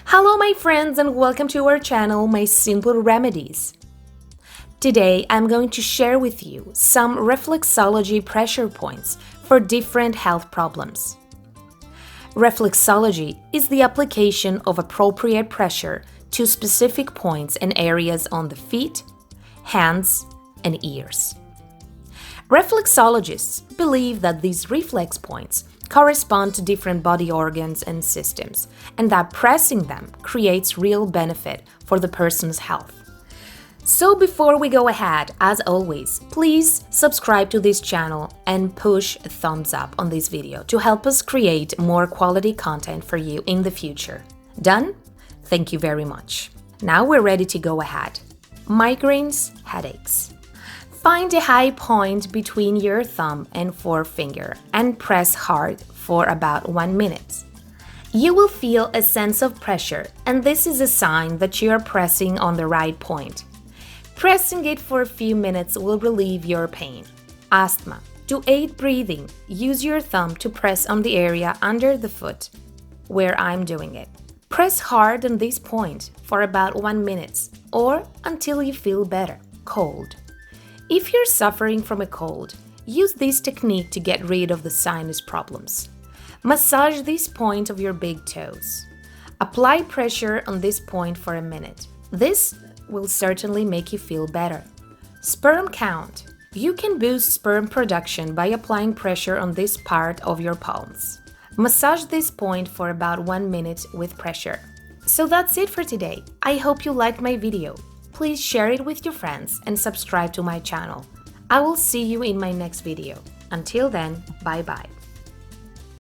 Hello my friends and welcome to our channel, My Simple Remedies. Today I'm going to share with you some reflexology pressure points for different health problems. Reflexology is the application of appropriate pressure to specific points and areas on the feet, hands, and ears. Reflexologists believe that these reflex points correspond to different body organs and systems, and that pressing them creates real benefit for the person's health. So before we go ahead, as always, please subscribe to this channel and push a thumbs up on this video to help us create more quality content for you in the future. Done? Thank you very much. Now we're ready to go ahead. Migraines, headaches. Find a high point between your thumb and forefinger and press hard for about 1 minute. You will feel a sense of pressure, and this is a sign that you are pressing on the right point. Pressing it for a few minutes will relieve your pain. Asthma. To aid breathing, use your thumb to press on the area under the foot, where I'm doing it. Press hard on this point for about 1 minute or until you feel better. Cold. If you're suffering from a cold, use this technique to get rid of the sinus problems. Massage this point of your big toes. Apply pressure on this point for a minute. This will certainly make you feel better. Sperm count. You can boost sperm production by applying pressure on this part of your palms. Massage this point for about 1 minute with pressure. So that's it for today. I hope you liked my video. Please share it with your friends and subscribe to my channel. I will see you in my next video. Until then, bye-bye.